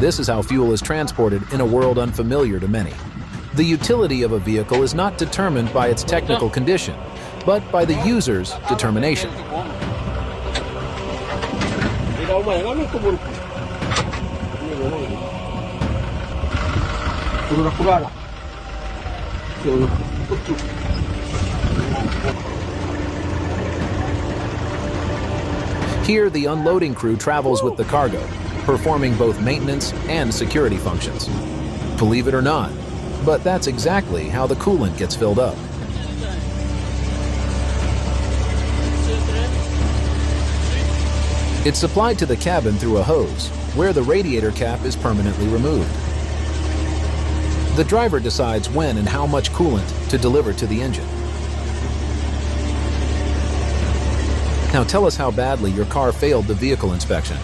This is how fuel is transported in a world unfamiliar to many. The utility of a vehicle is not determined by its technical condition, but by the user's determination. Here, the unloading crew travels with the cargo, performing both maintenance and security functions. Believe it or not, but that's exactly how the coolant gets filled up. It's supplied to the cabin through a hose, where the radiator cap is permanently removed. The driver decides when and how much coolant to deliver to the engine. Now tell us how badly your car failed the vehicle inspection.